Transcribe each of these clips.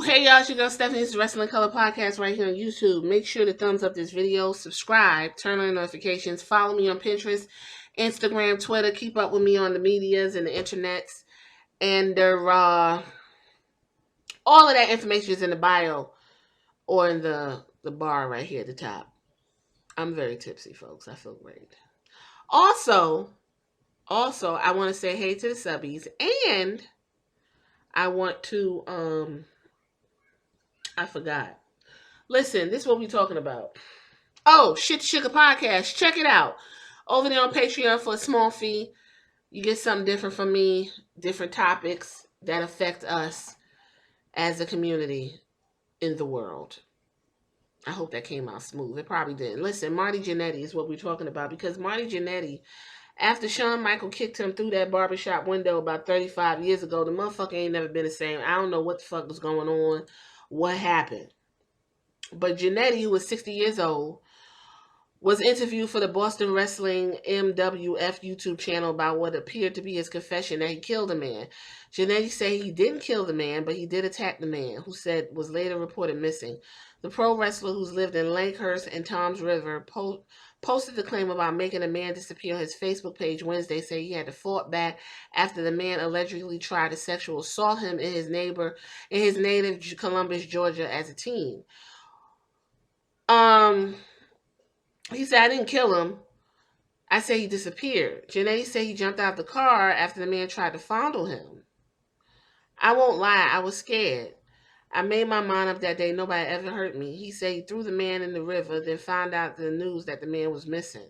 Hey y'all, it's your girl Stephanie's Wrestling Color Podcast right here on YouTube. Make sure to thumbs up this video, subscribe, turn on notifications, follow me on Pinterest, Instagram, Twitter, keep up with me on the medias and the internets. And all of that information is in the bio or in the bar right here at the top. I'm very tipsy, folks. I feel great. Also, I want to say hey to the subbies, and I want to I forgot. Listen, this is what we're talking about. Oh, Shit Sugar Podcast. Check it out. Over there on Patreon for a small fee. You get something different from me, different topics that affect us as a community in the world. I hope that came out smooth. It probably didn't. Listen, Marty Jannetty is what we're talking about, because Marty Jannetty, after Shawn Michael kicked him through that barbershop window about 35 years ago, the motherfucker ain't never been the same. I don't know what the fuck was going on, what happened. But Jannetty, who was 60 years old, was interviewed for the Boston Wrestling MWF YouTube channel about what appeared to be his confession that he killed a man. Jannetty said he didn't kill the man, but he did attack the man, who said was later reported missing. The pro wrestler, who's lived in Lakehurst and Toms River, posted the claim about making a man disappear on his Facebook page Wednesday, saying he had to fought back after the man allegedly tried to sexual assault him in his native Columbus, Georgia, as a teen. He said, I didn't kill him. I said he disappeared. Jannetty said he jumped out the car after the man tried to fondle him. I won't lie, I was scared. I made my mind up that day nobody ever hurt me. He said he threw the man in the river, then found out the news that the man was missing.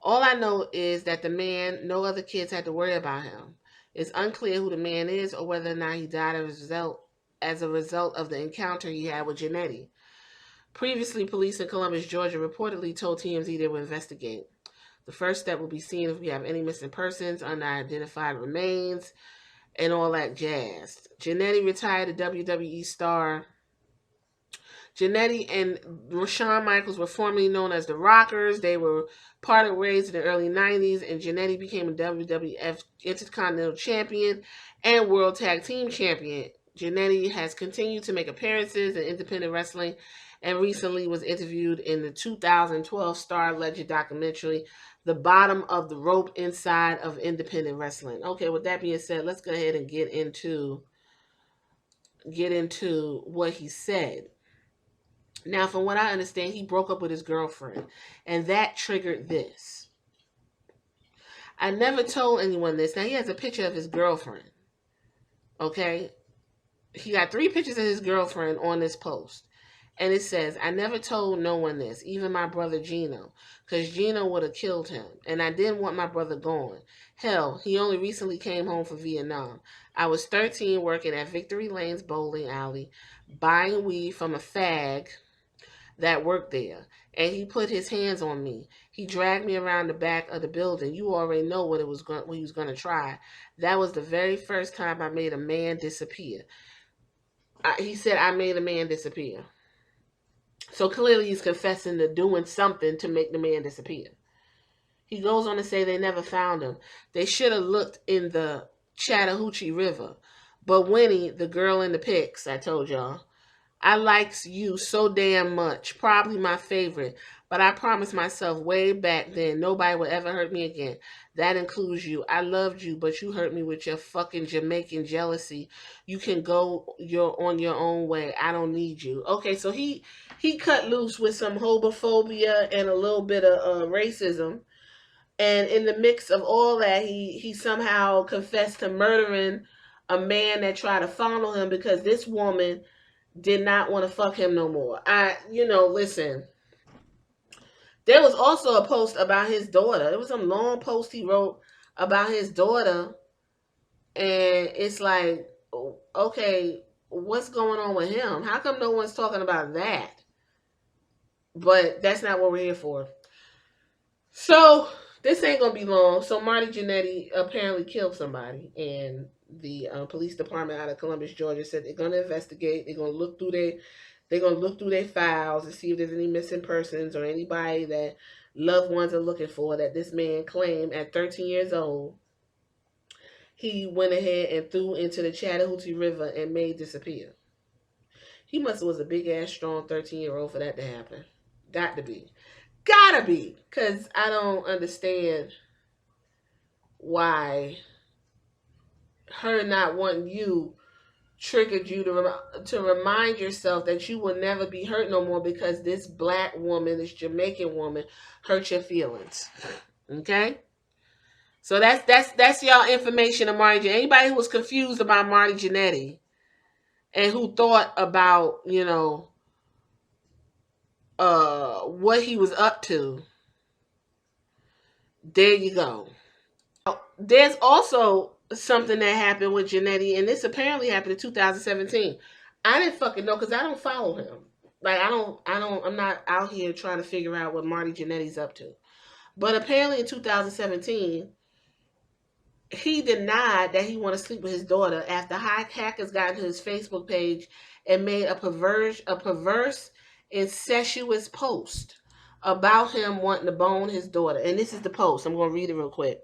All I know is that the man, no other kids had to worry about him. It's unclear who the man is or whether or not he died as a result of the encounter he had with Jannetty. Previously, police in Columbus, Georgia reportedly told TMZ they would investigate. The first step will be seeing if we have any missing persons, unidentified remains, and all that jazz. Jannetty retired, a WWE star. Jannetty and Shawn Michaels were formerly known as the Rockers. They were parted ways in the early 90s, and Jannetty became a WWF Intercontinental Champion and World Tag Team Champion. Jannetty has continued to make appearances in independent wrestling and recently was interviewed in the 2012 Star-Ledger documentary, The Bottom of the Rope Inside of Independent Wrestling. Okay, with that being said, let's go ahead and get into what he said. Now, from what I understand, he broke up with his girlfriend, and that triggered this. I never told anyone this. Now, he has a picture of his girlfriend. Okay? He got 3 pictures of his girlfriend on this post. And it says, I never told no one this, even my brother Gino, because Gino would have killed him, and I didn't want my brother gone. Hell, he only recently came home from Vietnam. I was 13 working at Victory Lane's bowling alley, buying weed from a fag that worked there, and he put his hands on me. He dragged me around the back of the building. You already know what he was going to try. That was the very first time I made a man disappear. He said I made a man disappear. So clearly he's confessing to doing something to make the man disappear. He goes on to say they never found him. They should have looked in the Chattahoochee River. But Winnie, the girl in the pics, I told y'all, I likes you so damn much. Probably my favorite. But I promised myself way back then nobody would ever hurt me again. That includes you. I loved you, but you hurt me with your fucking Jamaican jealousy. You can go on your own way. I don't need you. Okay, so he cut loose with some homophobia and a little bit of racism. And in the mix of all that, he somehow confessed to murdering a man that tried to fondle him because this woman did not want to fuck him no more. Listen. There was also a post about his daughter. It was some long post he wrote about his daughter. And it's like, okay, what's going on with him? How come no one's talking about that? But that's not what we're here for. So, this ain't going to be long. So, Marty Jannetty apparently killed somebody. And the police department out of Columbus, Georgia said they're going to investigate. They're going to look through their files and see if there's any missing persons or anybody that loved ones are looking for that this man claimed at 13 years old he went ahead and threw into the Chattahoochee River and made disappear. He must have was a big ass strong 13-year-old for that to happen. Got to be. Gotta be. Cause I don't understand why her not wanting you triggered you to remind yourself that you will never be hurt no more because this black woman, this Jamaican woman, hurt your feelings. Okay, so that's y'all information of Marty. Anybody who was confused about Marty Jannetty and who thought about what he was up to, there you go. There's also something that happened with Jannetty, and this apparently happened in 2017. I didn't fucking know because I don't follow him. Like I'm not out here trying to figure out what Marty Jannetty's up to. But apparently in 2017, he denied that he wanted to sleep with his daughter after hackers got into his Facebook page and made a perverse, incestuous post about him wanting to bone his daughter. And this is the post. I'm going to read it real quick.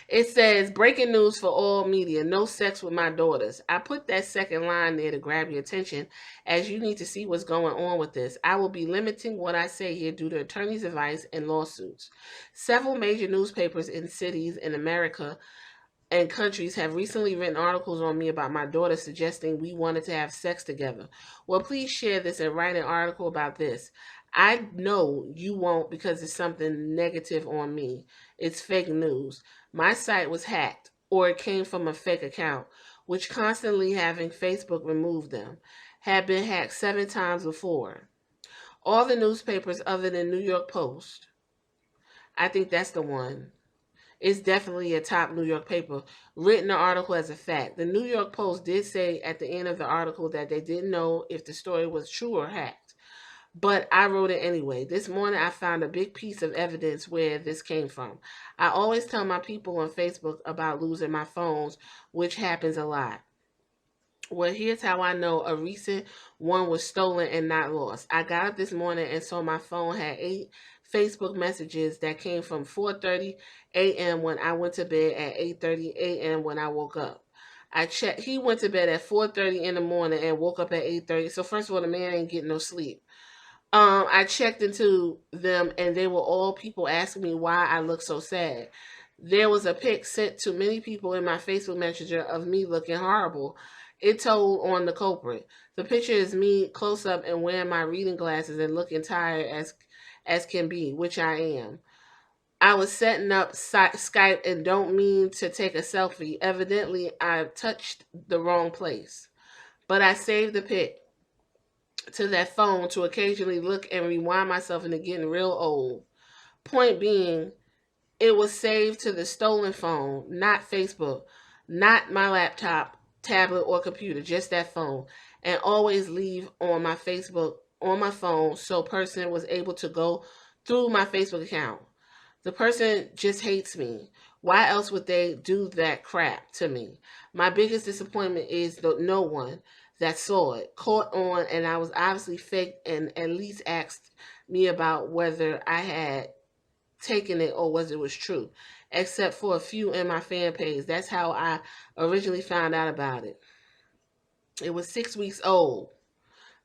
It says, breaking news for all media, no sex with my daughters. I put that second line there to grab your attention as you need to see what's going on with this. I will be limiting what I say here due to attorney's advice and lawsuits. Several major newspapers in cities in America and countries have recently written articles on me about my daughter suggesting we wanted to have sex together. Well, please share this and write an article about this. I know you won't because it's something negative on me. It's fake news. My site was hacked or it came from a fake account, which constantly having Facebook remove them. Had been hacked 7 times before. All the newspapers other than New York Post, I think that's the one. It's definitely a top New York paper, written the article as a fact. The New York Post did say at the end of the article that they didn't know if the story was true or hacked. But I wrote it anyway. This morning I found a big piece of evidence where this came from. I always tell my people on Facebook about losing my phones, which happens a lot. Well, here's how I know a recent one was stolen and not lost. I got up this morning and saw my phone had 8 Facebook messages that came from 4:30 a.m. when I went to bed at 8:30 a.m. when I woke up. I checked. He went to bed at 4:30 in the morning and woke up at 8:30. So first of all, the man ain't getting no sleep. I checked into them and they were all people asking me why I look so sad. There was a pic sent to many people in my Facebook Messenger of me looking horrible. It told on the culprit. The picture is me close up and wearing my reading glasses and looking tired as can be, which I am. I was setting up Skype and don't mean to take a selfie. Evidently, I touched the wrong place. But I saved the pic to that phone to occasionally look and rewind myself into getting real old. Point being, it was saved to the stolen phone, not Facebook, not my laptop, tablet, or computer, just that phone. And always leave on my Facebook, on my phone, so person was able to go through my Facebook account. The person just hates me. Why else would they do that crap to me? My biggest disappointment is that no one that saw it caught on, and I was obviously fake and at least asked me about whether I had taken it or was it was true, except for a few in my fan page. That's how I originally found out about it. It was 6 weeks old.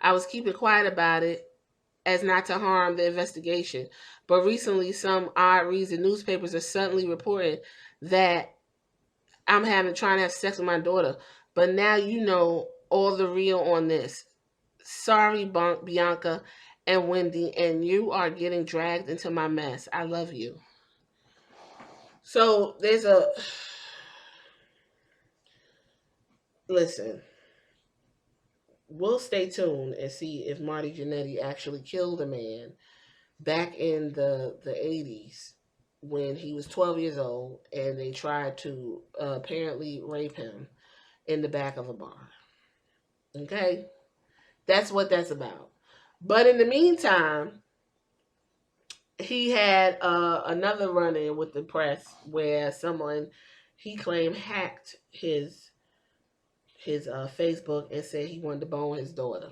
I was keeping quiet about it as not to harm the investigation. But recently, some odd reason, newspapers are suddenly reporting that I'm trying to have sex with my daughter. But now you know all the real on this. Sorry, Bianca and Wendy, and you are getting dragged into my mess. I love you. So there's a listen. We'll stay tuned and see if Marty Jannetty actually killed a man back in the 80s when he was 12 years old and they tried to apparently rape him in the back of a bar. Okay? That's what that's about. But in the meantime, he had another run-in with the press where someone he claimed hacked his Facebook and said he wanted to bone his daughter.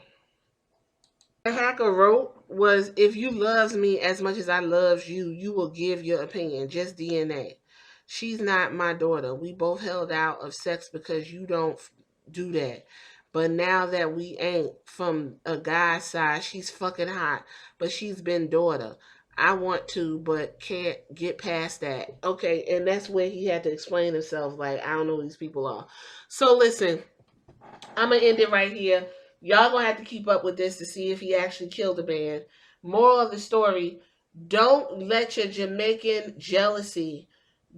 The hacker wrote was, if you loves me as much as I loves you, you will give your opinion. Just DNA. She's not my daughter. We both held out of sex because you don't do that. But now that we ain't from a guy's side, she's fucking hot, but she's been daughter. I want to, but can't get past that. Okay, and that's where he had to explain himself. Like, I don't know who these people are. So listen, I'm gonna end it right here. Y'all gonna have to keep up with this to see if he actually killed the man. Moral of the story: don't let your Jamaican jealousy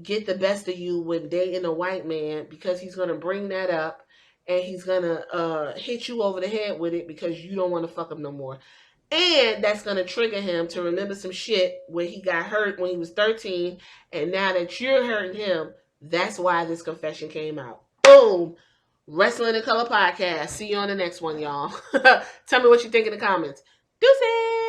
get the best of you when dating a white man, because he's gonna bring that up and he's gonna hit you over the head with it because you don't want to fuck him no more. And that's gonna trigger him to remember some shit where he got hurt when he was 13, and now that you're hurting him, that's why this confession came out. Boom. Wrestling in Color podcast. See you on the next one, y'all. Tell me what you think in the comments. Deuces.